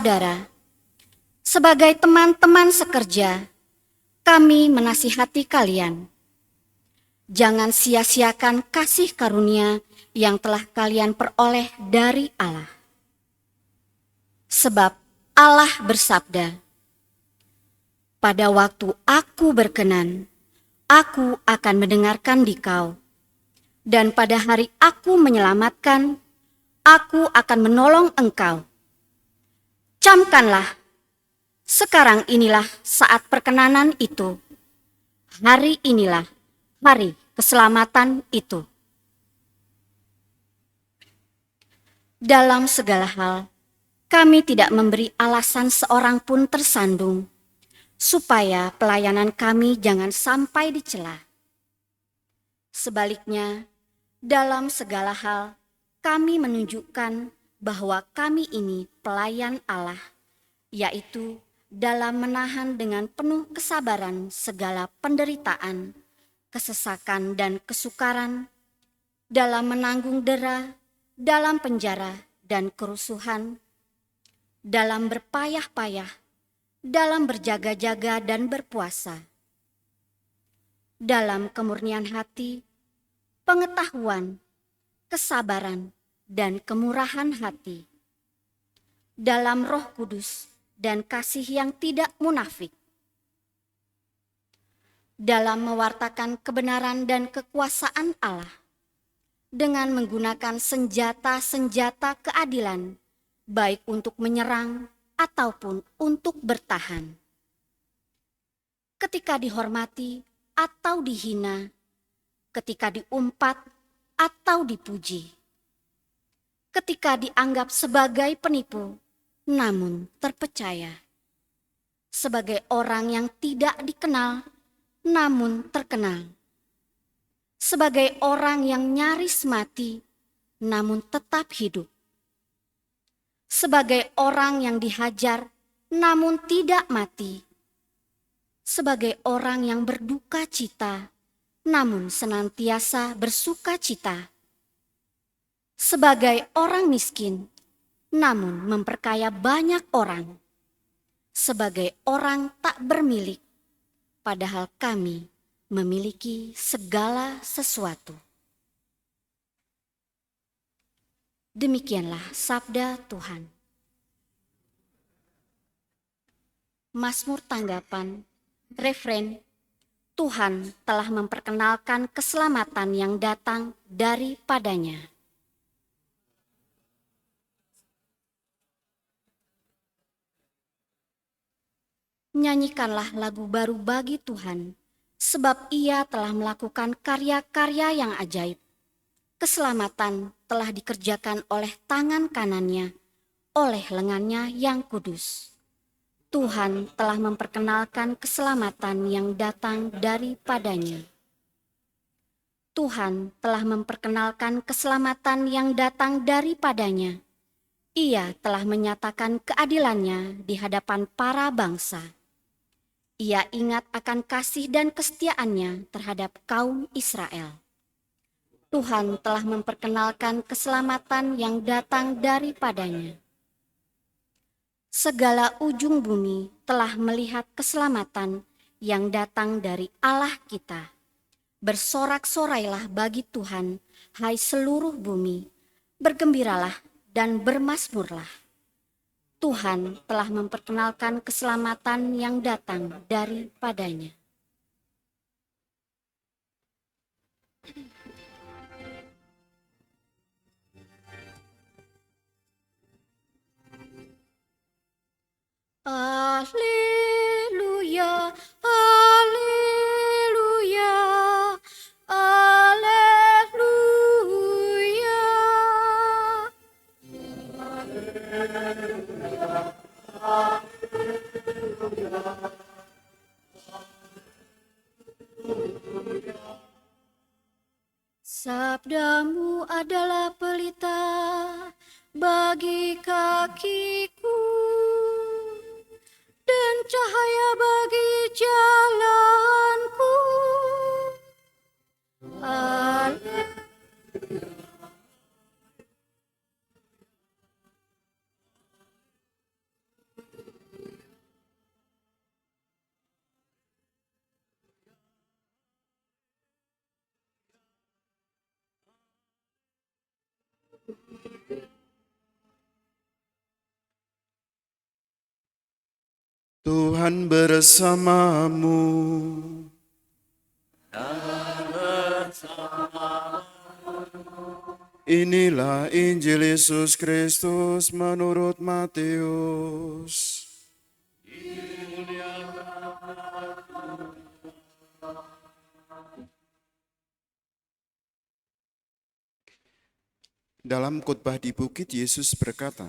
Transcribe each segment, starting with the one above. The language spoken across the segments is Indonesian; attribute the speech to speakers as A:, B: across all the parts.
A: Saudara, sebagai teman-teman sekerja, kami menasihati kalian. Jangan sia-siakan kasih karunia yang telah kalian peroleh dari Allah. Sebab Allah bersabda, "Pada waktu aku berkenan, aku akan mendengarkan dikau. Dan pada hari aku menyelamatkan, aku akan menolong engkau." Camkanlah, sekarang inilah saat perkenanan itu. Hari inilah hari keselamatan itu. Dalam segala hal, kami tidak memberi alasan seorang pun tersandung, supaya pelayanan kami jangan sampai dicela. Sebaliknya, dalam segala hal, kami menunjukkan bahwa kami ini pelayan Allah, yaitu dalam menahan dengan penuh kesabaran segala penderitaan, kesesakan dan kesukaran, dalam menanggung dera, dalam penjara dan kerusuhan, dalam berpayah-payah, dalam berjaga-jaga dan berpuasa, dalam kemurnian hati, pengetahuan, kesabaran, dan kemurahan hati, dalam Roh Kudus dan kasih yang tidak munafik, dalam mewartakan kebenaran dan kekuasaan Allah, dengan menggunakan senjata-senjata keadilan, baik untuk menyerang ataupun untuk bertahan. Ketika dihormati atau dihina, ketika diumpat atau dipuji, ketika dianggap sebagai penipu, namun terpercaya, sebagai orang yang tidak dikenal, namun terkenal, sebagai orang yang nyaris mati, namun tetap hidup, sebagai orang yang dihajar, namun tidak mati, sebagai orang yang berduka cita, namun senantiasa bersuka cita, sebagai orang miskin, namun memperkaya banyak orang, sebagai orang tak bermilik, padahal kami memiliki segala sesuatu. Demikianlah sabda Tuhan. Mazmur tanggapan, refren, Tuhan telah memperkenalkan keselamatan yang datang daripadanya. Nyanyikanlah lagu baru bagi Tuhan, sebab Ia telah melakukan karya-karya yang ajaib. Keselamatan telah dikerjakan oleh tangan kanannya, oleh lengannya yang kudus. Tuhan telah memperkenalkan keselamatan yang datang daripadanya. Tuhan telah memperkenalkan keselamatan yang datang daripadanya. Ia telah menyatakan keadilannya di hadapan para bangsa. Ia ingat akan kasih dan kesetiaannya terhadap kaum Israel. Tuhan telah memperkenalkan keselamatan yang datang daripadanya. Segala ujung bumi telah melihat keselamatan yang datang dari Allah kita. Bersorak-sorailah bagi Tuhan, hai seluruh bumi, bergembiralah dan bermazmurlah. Tuhan telah memperkenalkan keselamatan yang datang daripadanya. Haleluya, haleluya, haleluya.
B: Tuhan bersamamu. Inilah Injil Yesus Kristus menurut Matius. Dalam khotbah di bukit, Yesus berkata,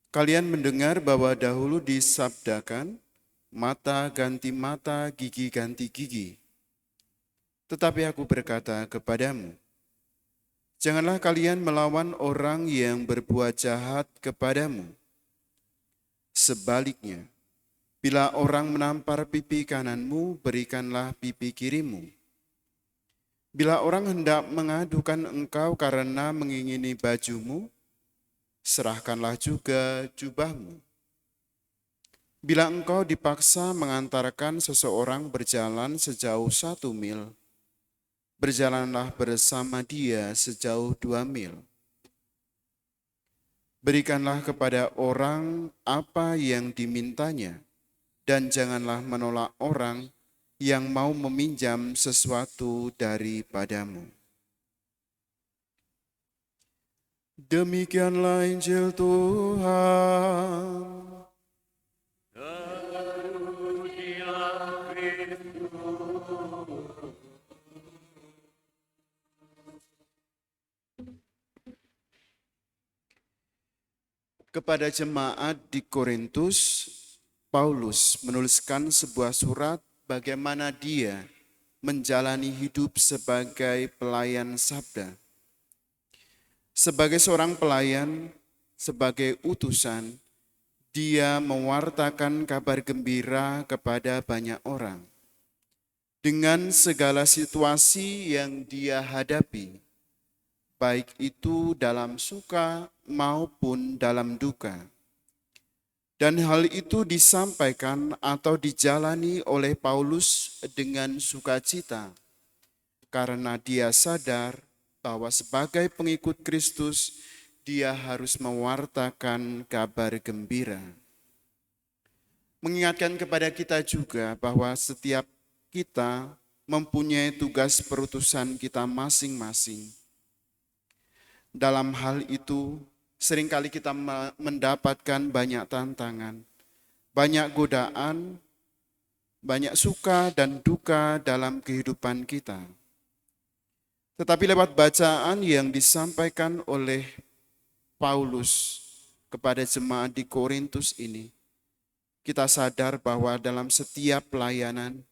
B: "Kalian mendengar bahwa dahulu disabdakan, mata ganti mata, gigi ganti gigi. Tetapi aku berkata kepadamu, janganlah kalian melawan orang yang berbuat jahat kepadamu. Sebaliknya, bila orang menampar pipi kananmu, berikanlah pipi kirimu. Bila orang hendak mengadukan engkau karena mengingini bajumu, serahkanlah juga jubahmu. Bila engkau dipaksa mengantarkan seseorang berjalan sejauh 1 mil, berjalanlah bersama dia sejauh 2 mil. Berikanlah kepada orang apa yang dimintanya, dan janganlah menolak orang yang mau meminjam sesuatu daripadamu." Demikianlah Injil Tuhan. Kepada jemaat di Korintus, Paulus menuliskan sebuah surat bagaimana dia menjalani hidup sebagai pelayan sabda. Sebagai seorang pelayan, sebagai utusan, dia mewartakan kabar gembira kepada banyak orang. Dengan segala situasi yang dia hadapi, baik itu dalam suka maupun dalam duka. Dan hal itu disampaikan atau dijalani oleh Paulus dengan sukacita, karena dia sadar bahwa sebagai pengikut Kristus, dia harus mewartakan kabar gembira. Mengingatkan kepada kita juga bahwa setiap kita mempunyai tugas perutusan kita masing-masing. Dalam hal itu, seringkali kita mendapatkan banyak tantangan, banyak godaan, banyak suka dan duka dalam kehidupan kita. Tetapi lewat bacaan yang disampaikan oleh Paulus kepada jemaat di Korintus ini, kita sadar bahwa dalam setiap pelayanan,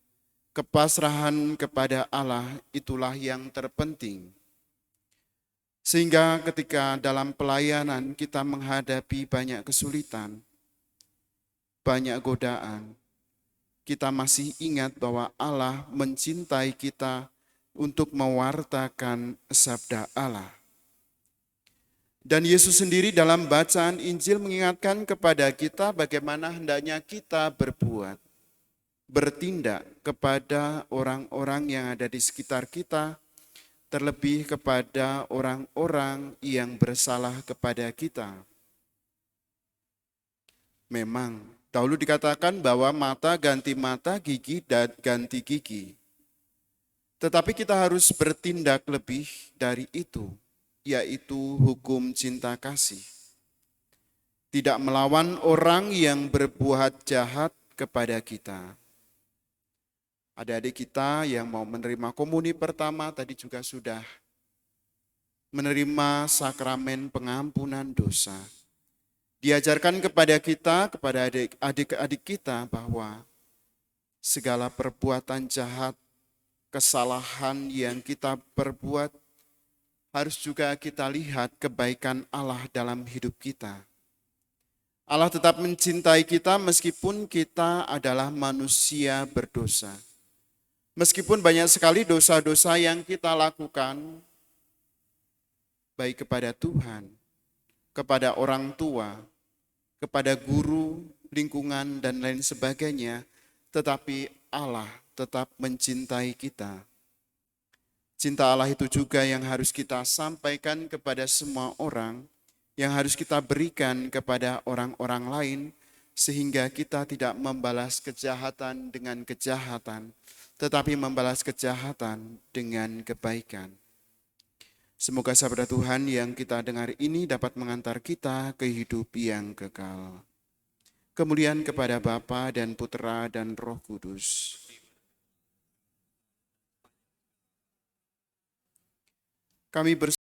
B: kepasrahan kepada Allah itulah yang terpenting. Sehingga ketika dalam pelayanan kita menghadapi banyak kesulitan, banyak godaan, kita masih ingat bahwa Allah mencintai kita untuk mewartakan sabda Allah. Dan Yesus sendiri dalam bacaan Injil mengingatkan kepada kita bagaimana hendaknya kita berbuat, bertindak kepada orang-orang yang ada di sekitar kita, terlebih kepada orang-orang yang bersalah kepada kita. Memang, dahulu dikatakan bahwa mata ganti mata, gigi ganti gigi. Tetapi kita harus bertindak lebih dari itu, yaitu hukum cinta kasih. Tidak melawan orang yang berbuat jahat kepada kita. Adik-adik kita yang mau menerima komuni pertama tadi juga sudah menerima sakramen pengampunan dosa. Diajarkan kepada kita, kepada adik-adik kita bahwa segala perbuatan jahat, kesalahan yang kita perbuat harus juga kita lihat kebaikan Allah dalam hidup kita. Allah tetap mencintai kita meskipun kita adalah manusia berdosa. Meskipun banyak sekali dosa-dosa yang kita lakukan, baik kepada Tuhan, kepada orang tua, kepada guru, lingkungan, dan lain sebagainya, tetapi Allah tetap mencintai kita. Cinta Allah itu juga yang harus kita sampaikan kepada semua orang, yang harus kita berikan kepada orang-orang lain, sehingga kita tidak membalas kejahatan dengan kejahatan, tetapi membalas kejahatan dengan kebaikan. Semoga sabda Tuhan yang kita dengar ini dapat mengantar kita ke hidup yang kekal. Kemuliaan kepada Bapa dan Putra dan Roh Kudus. Kami